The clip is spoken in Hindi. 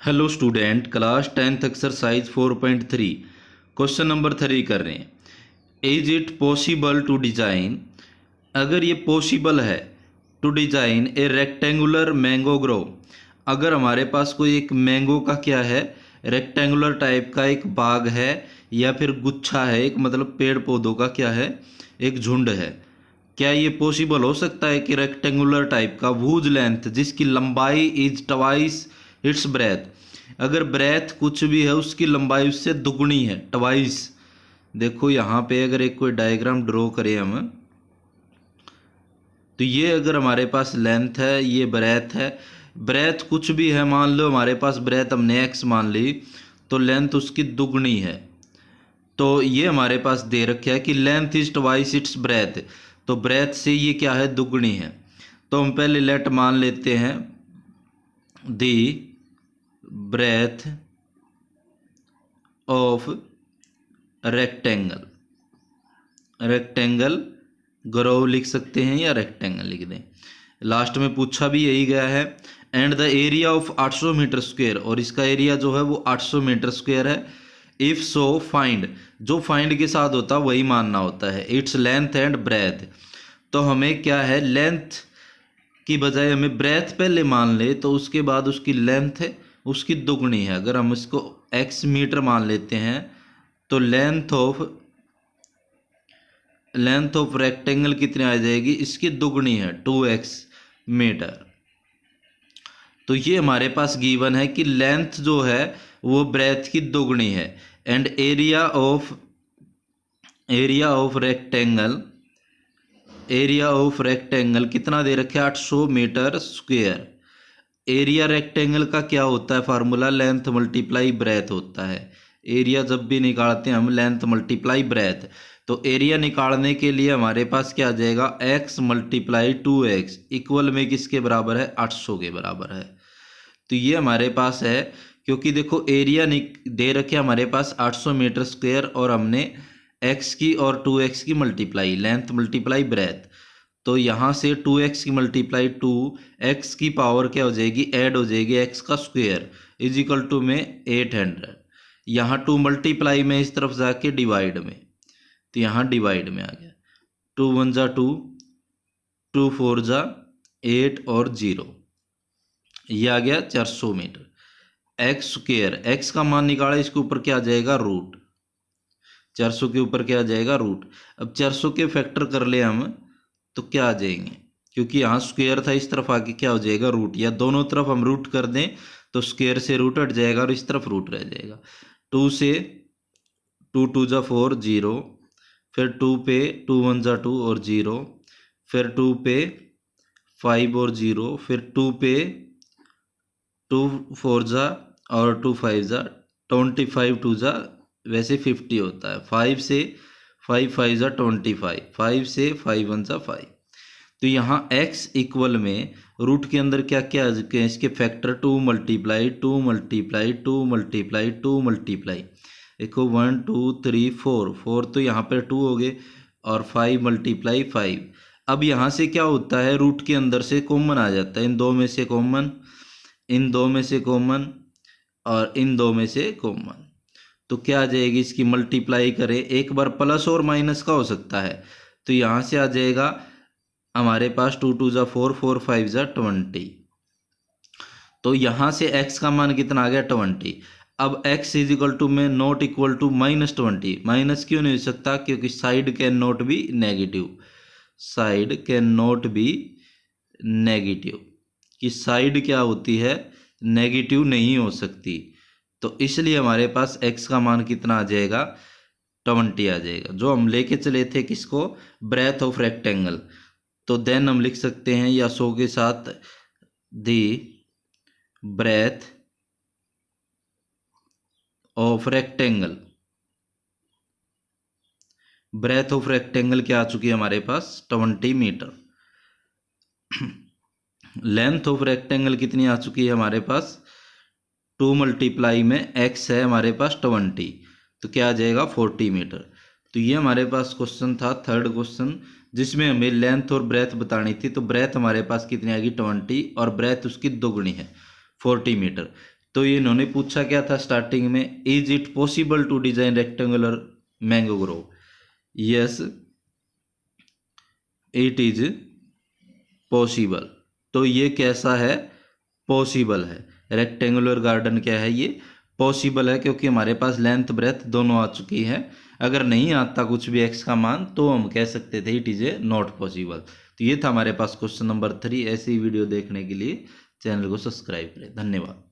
Hello student, class 10th exercise 4.3 question number 3 कर रहे हैं। Is it possible to design, अगर ये पॉसिबल है to design a rectangular mango grove, अगर हमारे पास कोई एक मैंगो का क्या है रेक्टेंगुलर टाइप का एक बाग है या फिर गुच्छा है, एक मतलब पेड़ पौधों का क्या है एक झुंड है, क्या ये पॉसिबल हो सकता है कि रेक्टेंगुलर टाइप का वूज लेंथ जिसकी लंबाई इज ट्वाइस इट्स ब्रेथ, अगर ब्रेथ कुछ भी है उसकी लंबाई उससे दुगनी है ट्वाइस। देखो यहाँ पे अगर एक कोई डायग्राम ड्रॉ करें हम, तो ये अगर हमारे पास लेंथ है, ये ब्रेथ है, ब्रेथ कुछ भी है, मान लो हमारे पास ब्रेथ हमने एक्स मान ली तो लेंथ उसकी दुगनी है। तो ये हमारे पास दे रखा है कि length is twice its breath, तो ब्रेथ से ये क्या है दुगनी है। तो हम पहले लेट मान लेते हैं the breadth of rectangle, rectangle ग्रो लिख सकते हैं या रेक्टेंगल लिख दें, लास्ट में पूछा भी यही गया है। And the area of 800 meter square, और इसका एरिया जो है वो 800 मीटर स्क्वायर है। इफ सो फाइंड, जो फाइंड के साथ होता है वही मानना होता है। इट्स लेंथ एंड ब्रेथ, तो हमें क्या है लेंथ की बजाय हमें ब्रेथ पहले मान ले तो उसके बाद उसकी लेंथ है उसकी दुगनी है। अगर हम इसको x मीटर मान लेते हैं तो लेंथ ऑफ रेक्टेंगल कितनी आ जाएगी, इसकी दुगनी है 2x मीटर। तो ये हमारे पास गिवन है कि लेंथ जो है वो ब्रेथ की दुगनी है। एंड एरिया ऑफ रेक्टेंगल कितना दे रखे 800 मीटर स्क्वायर। एरिया रेक्टेंगल का क्या होता है फार्मूला, लेंथ मल्टीप्लाई ब्रेथ होता है। एरिया जब भी निकालते हैं हम लेंथ मल्टीप्लाई ब्रेथ, तो एरिया निकालने के लिए हमारे पास क्या आ जाएगा x मल्टीप्लाई 2x इक्वल में किसके बराबर है 800 के बराबर है। तो ये हमारे पास है, क्योंकि देखो एरिया दे रखे हमारे पास 800 मीटर स्क्वायर और हमने x की और 2x की मल्टीप्लाई लेंथ मल्टीप्लाई ब्रेथ, तो यहाँ से 2x की मल्टीप्लाई 2x की पावर क्या हो जाएगी ऐड हो जाएगी x का स्क्वायर इज इक्वल टू में 800। यहाँ 2 मल्टीप्लाई में इस तरफ जाके डिवाइड में, तो यहाँ डिवाइड में आ गया 2 1 जा 2, 2 4 जा 8 और 0, ये आ गया 400 मीटर। x स्क्वायर, x का मान निकाला, इसके ऊपर क्या आ जाएगा रूट, 400 के ऊपर क्या आ जाएगा रूट। अब 400 के फैक्टर कर ले हम तो क्या आ जाएंगे, क्योंकि यहाँ स्क्वायर था इस तरफ आके क्या हो जाएगा रूट, या दोनों तरफ हम रूट कर दें तो स्क्वायर से रूट हट जाएगा और इस तरफ रूट रह जाएगा। 2 से 2 2 जा 4 0, फिर 2 पे 2 1 जा 2 और 0, फिर 2 पे 5 और 0, फिर 2 पे 2 4 जा और 2 5 जा 25, 2 जा वैसे 50 होता है, 5 से 5 5 जा 25, 5 से 5 1 जा 5। तो यहाँ x इक्वल में रूट के अंदर क्या क्या है इसके factor 2 multiply 2 multiply 2 multiply 2 multiply, देखो 1 2 3 4 तो यहाँ पर 2 हो गए और 5 मल्टीप्लाई 5। अब यहाँ से क्या होता है रूट के अंदर से कॉमन आ जाता है, इन दो में से कॉमन, इन दो में से कॉमन और इन दो में से कॉमन, तो क्या आ जाएगी इसकी मल्टीप्लाई करें, एक बार प्लस और माइनस का हो सकता है, तो यहाँ से आ जाएगा हमारे पास 2 2 जा 4 4 5 जा 20, तो यहाँ से x का मान कितना आ गया 20। अब x इज इक्वल टू में नॉट इक्वल टू -20, माइनस क्यों नहीं हो सकता, क्योंकि side can not be negative, side can not be negative, कि साइड क्या होती है नेगेटिव नहीं हो सकती, तो इसलिए हमारे पास x का मान कितना आ जाएगा 20 आ जाएगा, जो हम लेके चले थे किसको ब्रेथ ऑफ रेक्टेंगल। तो देन हम लिख सकते हैं या 100 के साथ the breadth of rectangle, breadth of rectangle क्या आ चुकी है हमारे पास 20 मीटर। लेंथ ऑफ रेक्टेंगल कितनी आ चुकी है हमारे पास 2 मल्टीप्लाई में x है हमारे पास 20, तो क्या आ जाएगा 40 मीटर। तो ये हमारे पास क्वेश्चन था थर्ड क्वेश्चन, जिसमें हमें लेंथ और ब्रेथ बतानी थी। तो ब्रेथ हमारे पास कितनी आएगी 20 और ब्रेथ उसकी दोगुनी है 40 मीटर। तो ये इन्होंने पूछा क्या था स्टार्टिंग में, is it possible to design rectangular mango grove? Yes it is possible. तो ये कैसा है? पॉसिबल है। रेक्टेंगुलर गार्डन क्या है? ये पॉसिबल है, क्योंकि हमारे पास लेंथ ब्रेथ दोनों आ चुकी है। अगर नहीं आता कुछ भी एक्स का मान तो हम कह सकते थे it is a not possible. तो ये था हमारे पास क्वेश्चन नंबर 3। ऐसी वीडियो देखने के लिए चैनल को सब्सक्राइब करें। धन्यवाद।